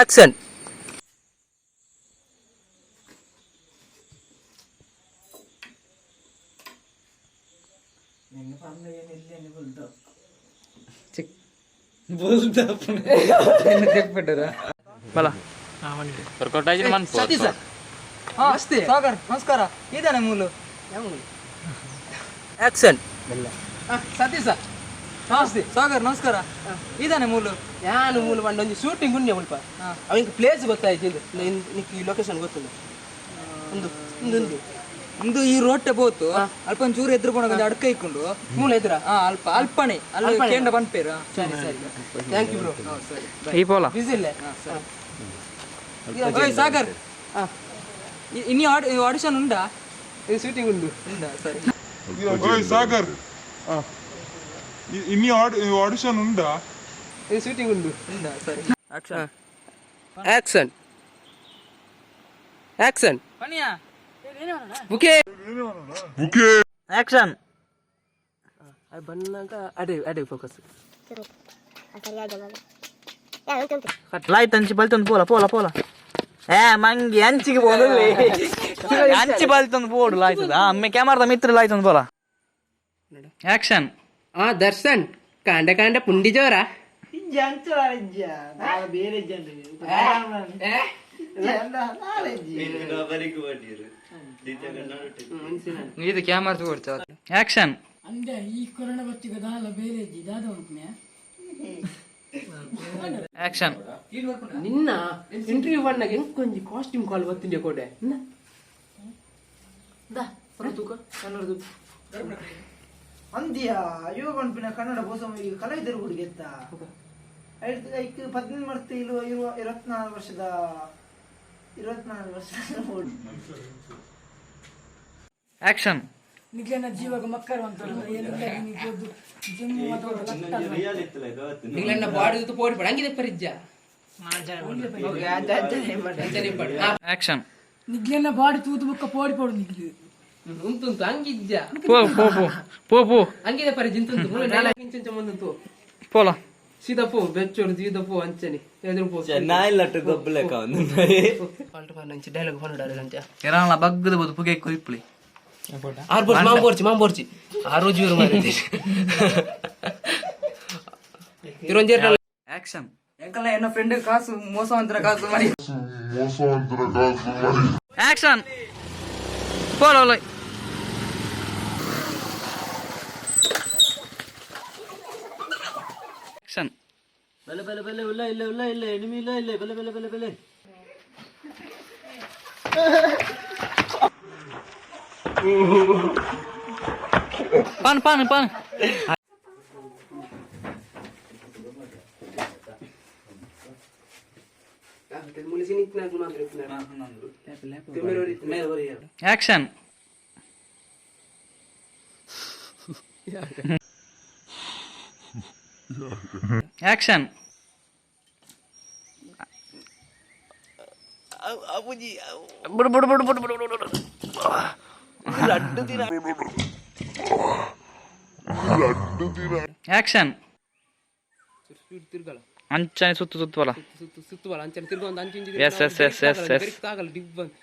Action. ನಮಸ್ಕಾರ ಇದಾನೆ ಮೂಲು ಆಕ್ಷನ್. ಸತೀಶ ನಮಸ್ತೆ ಸಾಗರ್ ನಮಸ್ಕಾರ ಇದಾನೆ ಮೂಲು ನಾನು ಮೂಲ ಬಂದು ಒಂದು ಶೂಟಿಂಗ್ ಉಂಡೆ ಮುಲ್ಪ ಅವನಿಗೆ ಪ್ಲೇಸ್ ಗೊತ್ತಾಯ್ತು ನಿಕ್ಕೆ ಲೊಕೇಶನ್ ಗೊತ್ತಿಲ್ಲ ಒಂದು ಒಂದು ಇಂದು ಈ ರೋಟೆ ಬೋತು ಅಲ್ಪ ಒಂಚೂರು ಎದುರು ಒಂದು ಅಡ್ಕ ಇಕ್ಕೊಂಡು ಮೂಲ ಎದುರ ಅಲ್ಪ ಅಲ್ಪನೆ ಅಲ್ಲಿ ಕೇಂದ್ರ ಬಂದ್ಪೇರ ಸರಿ ಸರಿ ಥ್ಯಾಂಕ್ ಯು ಬ್ರೋ ಈ ಪೋಲ ಬಿಸಿ ಇಲ್ಲ ಓಯ್ ಸಾಗರ್ ಇನ್ನು ಆಡಿಷನ್ ಉಂಟಾ ಇದು ಶೂಟಿಂಗ್ ಉಂಟು ಉಂಟಾ ಸರಿ ಓಯ್ ಸಾಗರ್ ಇನ್ನು ಆಡಿಷನ್ ಉಂಟಾ ಇದು ಶೂಟಿಂಗ್ ಉಂಟು ಉಂಟಾ ಸರಿ ಆಕ್ಷನ್. ಆಕ್ಷನ್. ಆಕ್ಷನ್. ಪನಿಯಾ ಬುಕೆ. ಆಕ್ಷನ್. ಅದು ಬಂದಾಗ ಅದೇ ಅದೇ ಫೋಕಸ್ ಲೈಟ್ ಹಂಚಿ ಬಲ್ತೊಂದು ಪೋಲ ಪೋಲ ಪೋಲ ಮಂಗಿ ಹಂಚಿಗೆ ಬೋಡಲ್ಲಿ ಹಂಚಿ ಬಲ್ತೊಂದು ಬೋಡು ಲಾಯ್ತದ ಅಮ್ಮೆ ಕ್ಯಾಮರಾದ ಮಿತ್ರ ಲಾಯ್ತೊಂದು ಪೋಲ ಆಕ್ಷನ್. ದರ್ಶನ್ ಕಾಂಡ ಕಾಂಡ ಪುಂಡಿ ಜೋರ ಇದು ಕ್ಯಾಮರಾ ತಗೊಳ್ತ ಆಕ್ಷನ್. ಆಕ್ಷನ್. ನಿನ್ನ ಇಂಟರ್ವ್ಯೂ ಬಂದಾಗ ಎಂಕೊಂಜಿ ಕಾಸ್ಟ್ಯೂಮ್ ಕಾಲ್ ಗೊತ್ತಿಂಡೆ ಕೋಟೆ ಅಂದ್ಯಾ ಅಯ್ಯೋ ಪನ್ಪಿನ ಕನ್ನಡ ಬೋಸಮ ಈಗ ಕಲಾವಿದರು ಹುಡುಗೆತ್ತ ಐಕ್ 18 ಮರ್ತಿ ಇರುವ 24 ವರ್ಷದ ಆಕ್ಷನ್. ನಿಗ್ಲೆನ ಜೀವಾಗ ಮಕ್ಕಳು ಅಂತ ನಿಗ್ಲೆನ್ನ ಬಾಡಿ ಪೋಡಿ ಪಡ ಹಂಗಿದೆ ಪರಿಜ್ಜ ಆಕ್ಷನ್. ನಿಗ್ಲೆನ ಬಾಡಿ ತೂತು ಬುಕ್ಕ ಪೋಡಿ ಪೋಡು ನಿಗ್ಲು ಉಂಟುಂಟು ಹಂಗಿದ್ದ ಪೋ ಪೋ ಪೋ ಪೋ ಹಂಗಿದೆ ಪರಿಜ್ಜ ಇಂತುಂಟು ಇಂಚ ಮುಂದಂತು ಪೋಲ ಸೀದಾ ಪೋ ಬೆಚ್ಚೋಡು ಸೀದಾ ಪೋ ಅಂಚನೆ ಎದುರು ಪೋ ನಾಯಿಲಟ್ಟು ಗೊಬ್ಬಲೆಕ್ಕ ಒಂದು ಪಾಲ್ಟ್ ಪಾಲ್ಟ್ ಡೈಲಾಗ್ ಹೊರಡಾರೆ ಅಂತ ಎರಾಳ ಬಗ್ಗದ ಬೋದು ಪುಗೆ ಕೊಯ್ಪುಳಿ ಮಾಂಬೋರ್ಚಿ ಆ ರೋಜು ಇವರು ಮಾಡಿದ್ದೆ ಇರೊಂಜೇರ್ ಆಕ್ಷನ್. ಎಂಕಲ್ಲ ಎನ್ನ ಫ್ರೆಂಡ್ ಕಾಸು ಮೋಸವಂತರ ಕಾಸು ಮಾಡಿ ಆಕ್ಷನ್. ಪೋಲ ಆಕ್ಷನ್. ಬಲೆ ಬಲೆ ಬಲೆ ಇಲ್ಲ ಇಲ್ಲ ಇಲ್ಲ ಇಲ್ಲ ಎನಿಮಿ ಇಲ್ಲ ಇಲ್ಲ ಬಲೆ ಬಲೆ ಬಲೆ ಬಲೆ ಪಾನ್ ಪಾನ್ ಪಾನ್ ಆಕ್ಷನ್. ಆಕ್ಷನ್. ಬುಡು ಬುಡು ಬುಡು ಬುಡು ಬುಡು ಬುಡು ಆಕ್ಷನ್. ಅಂಚನೆ ಸುತ್ತು ಸುತ್ತುವಲ್ಲ ಸುತ್ತುವಲ್ಲ ಅಂಚನೆ ತಿರ್ಗೊಂದು ಅಂಚಿಂಚಿ ಎಸ್ ಎಸ್ ಎಸ್ ಎಸ್ ಎಸ್ ಆಗಲ್ಲ ಡಿಗ್ ಬಂದು